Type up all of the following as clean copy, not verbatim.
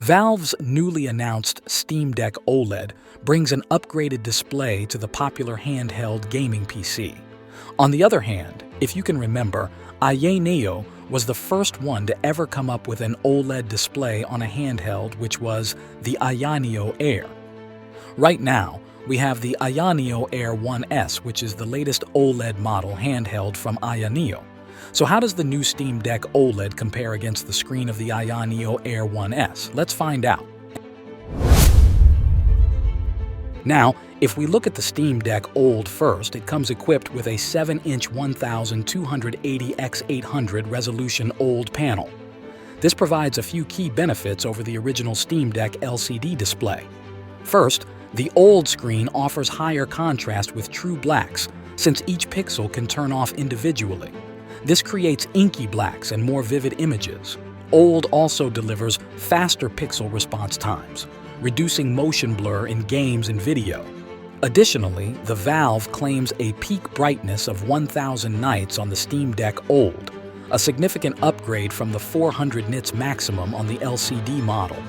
Valve's newly announced Steam Deck OLED brings an upgraded display to the popular handheld gaming PC. On the other hand, if you can remember, AYANEO was the first one to ever come up with an OLED display on a handheld, which was the AYANEO Air. Right now, we have the AYANEO Air 1S, which is the latest OLED model handheld from AYANEO. So how does the new Steam Deck OLED compare against the screen of the AYANEO Air 1S? Let's find out. Now, if we look at the Steam Deck OLED first, it comes equipped with a 7-inch 1280x800 resolution OLED panel. This provides a few key benefits over the original Steam Deck LCD display. First, the OLED screen offers higher contrast with true blacks, since each pixel can turn off individually. This creates inky blacks and more vivid images. OLED also delivers faster pixel response times, reducing motion blur in games and video. Additionally, the Valve claims a peak brightness of 1000 nits on the Steam Deck OLED, a significant upgrade from the 400 nits maximum on the LCD model.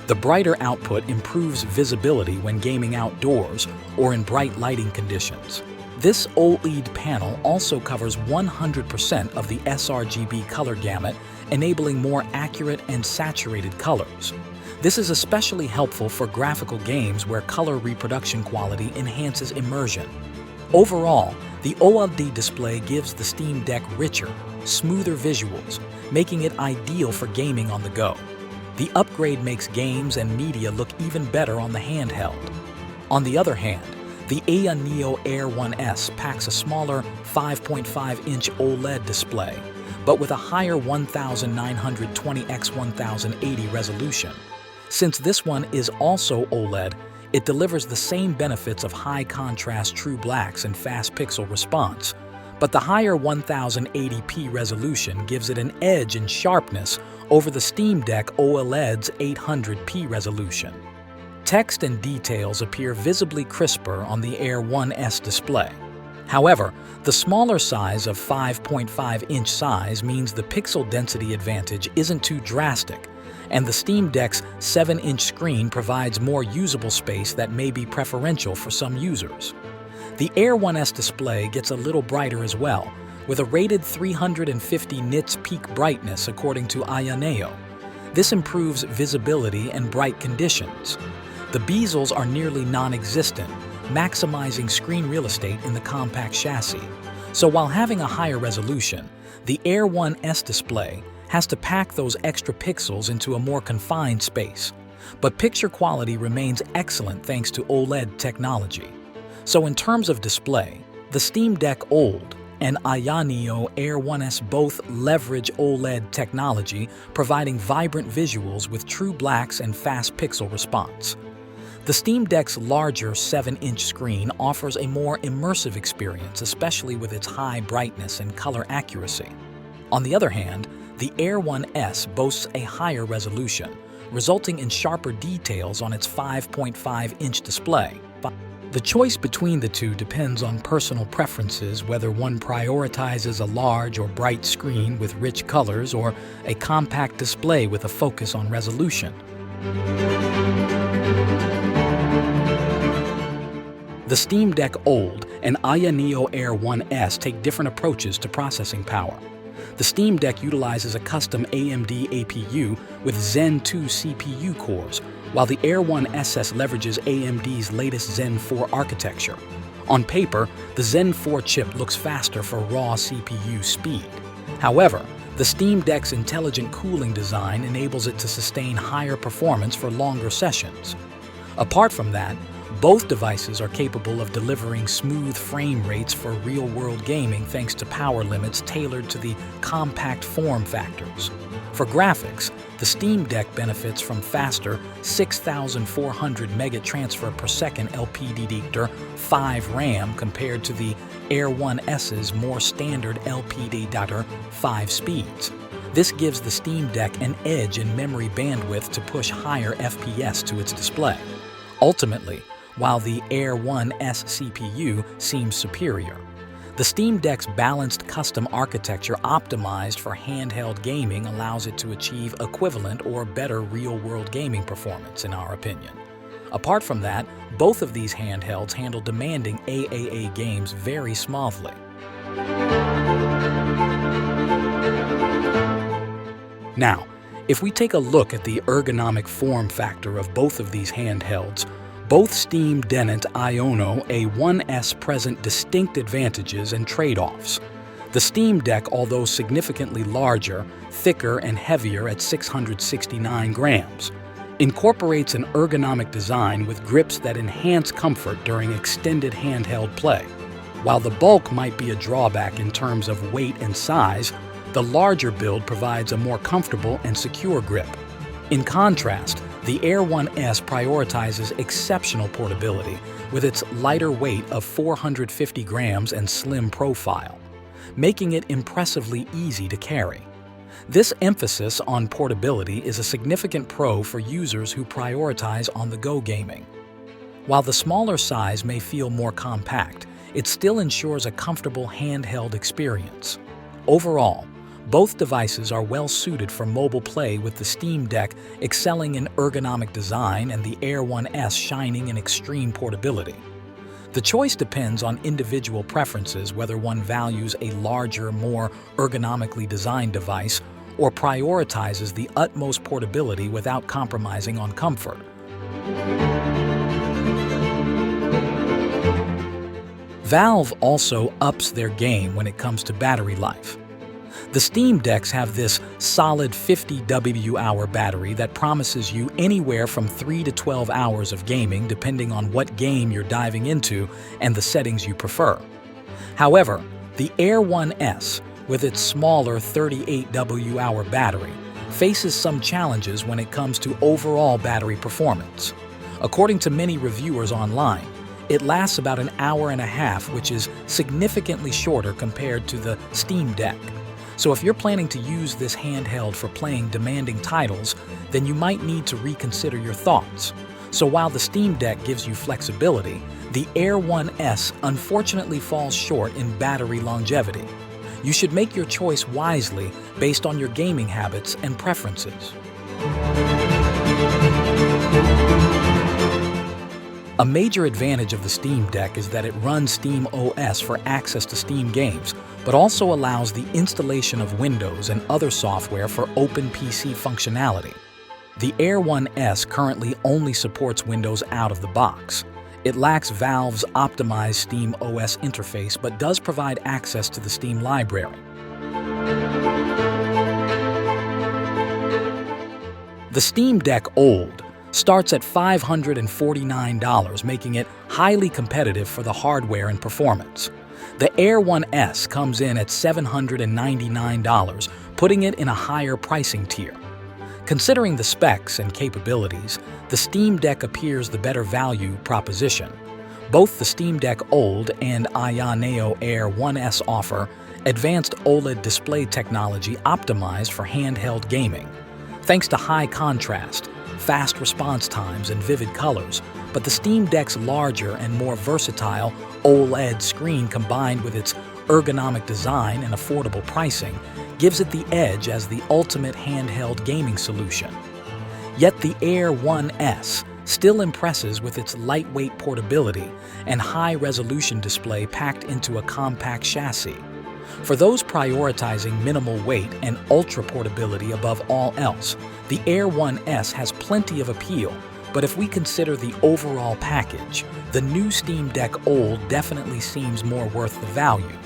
The brighter output improves visibility when gaming outdoors or in bright lighting conditions. This OLED panel also covers 100% of the sRGB color gamut, enabling more accurate and saturated colors. This is especially helpful for graphical games where color reproduction quality enhances immersion. Overall, the OLED display gives the Steam Deck richer, smoother visuals, making it ideal for gaming on the go. The upgrade makes games and media look even better on the handheld. On the other hand, the AYANEO Air 1S packs a smaller 5.5-inch OLED display, but with a higher 1920x1080 resolution. Since this one is also OLED, it delivers the same benefits of high-contrast true blacks and fast pixel response, but the higher 1080p resolution gives it an edge in sharpness over the Steam Deck OLED's 800p resolution. Text and details appear visibly crisper on the Air 1S display. However, the smaller size of 5.5-inch size means the pixel density advantage isn't too drastic, and the Steam Deck's 7-inch screen provides more usable space that may be preferential for some users. The Air 1S display gets a little brighter as well, with a rated 350 nits peak brightness according to AYANEO. This improves visibility and bright conditions. The bezels are nearly non-existent, maximizing screen real estate in the compact chassis. So while having a higher resolution, the Air 1S display has to pack those extra pixels into a more confined space. But picture quality remains excellent thanks to OLED technology. So in terms of display, the Steam Deck OLED and AYANEO Air 1S both leverage OLED technology, providing vibrant visuals with true blacks and fast pixel response. The Steam Deck's larger 7-inch screen offers a more immersive experience, especially with its high brightness and color accuracy. On the other hand, the Air 1S boasts a higher resolution, resulting in sharper details on its 5.5-inch display. The choice between the two depends on personal preferences, whether one prioritizes a large or bright screen with rich colors or a compact display with a focus on resolution. The Steam Deck OLED and AYANEO Air 1S take different approaches to processing power. The Steam Deck utilizes a custom AMD APU with Zen 2 CPU cores, while the Air 1SS leverages AMD's latest Zen 4 architecture. On paper, the Zen 4 chip looks faster for raw CPU speed. However, the Steam Deck's intelligent cooling design enables it to sustain higher performance for longer sessions. Apart from that, both devices are capable of delivering smooth frame rates for real-world gaming thanks to power limits tailored to the compact form factors. For graphics, the Steam Deck benefits from faster 6,400 megatransfer per second LPDDR5 RAM compared to the Air 1S's more standard LPDDR5 speeds. This gives the Steam Deck an edge in memory bandwidth to push higher FPS to its display. Ultimately, while the Air 1S CPU seems superior, The Steam Deck's balanced custom architecture optimized for handheld gaming allows it to achieve equivalent or better real-world gaming performance, in our opinion. Apart from that, both of these handhelds handle demanding AAA games very smoothly. Now, if we take a look at the ergonomic form factor of both of these handhelds, both Steam Deck and AYANEO A1S present distinct advantages and trade-offs. The Steam Deck, although significantly larger, thicker, and heavier at 669 grams, incorporates an ergonomic design with grips that enhance comfort during extended handheld play. While the bulk might be a drawback in terms of weight and size, the larger build provides a more comfortable and secure grip. In contrast, the Air 1S prioritizes exceptional portability with its lighter weight of 450 grams and slim profile, making it impressively easy to carry. This emphasis on portability is a significant pro for users who prioritize on-the-go gaming. While the smaller size may feel more compact, it still ensures a comfortable handheld experience. Overall, both devices are well suited for mobile play, with the Steam Deck excelling in ergonomic design and the Air 1S shining in extreme portability. The choice depends on individual preferences, whether one values a larger, more ergonomically designed device or prioritizes the utmost portability without compromising on comfort. Valve also ups their game when it comes to battery life. The Steam Decks have this solid 50 Wh battery that promises you anywhere from 3 to 12 hours of gaming, depending on what game you're diving into and the settings you prefer. However, the Air 1S, with its smaller 38 Wh battery, faces some challenges when it comes to overall battery performance. According to many reviewers online, it lasts about an hour and a half, which is significantly shorter compared to the Steam Deck. So if you're planning to use this handheld for playing demanding titles, then you might need to reconsider your thoughts. So while the Steam Deck gives you flexibility, the Air 1S unfortunately falls short in battery longevity. You should make your choice wisely based on your gaming habits and preferences. A major advantage of the Steam Deck is that it runs Steam OS for access to Steam games, but also allows the installation of Windows and other software for open PC functionality. The Air 1S currently only supports Windows out of the box. It lacks Valve's optimized Steam OS interface, but does provide access to the Steam library. The Steam Deck OLED starts at $549, making it highly competitive for the hardware and performance. The Air 1S comes in at $799, putting it in a higher pricing tier. Considering the specs and capabilities, the Steam Deck appears the better value proposition. Both the Steam Deck OLED and AYANEO Air 1S offer advanced OLED display technology optimized for handheld gaming. Thanks to high contrast, fast response times, and vivid colors, but the Steam Deck's larger and more versatile OLED screen, combined with its ergonomic design and affordable pricing, gives it the edge as the ultimate handheld gaming solution. Yet the Air 1S still impresses with its lightweight portability and high-resolution display packed into a compact chassis. For those prioritizing minimal weight and ultra portability above all else, the Air 1S has plenty of appeal, but if we consider the overall package, the new Steam Deck OLED definitely seems more worth the value.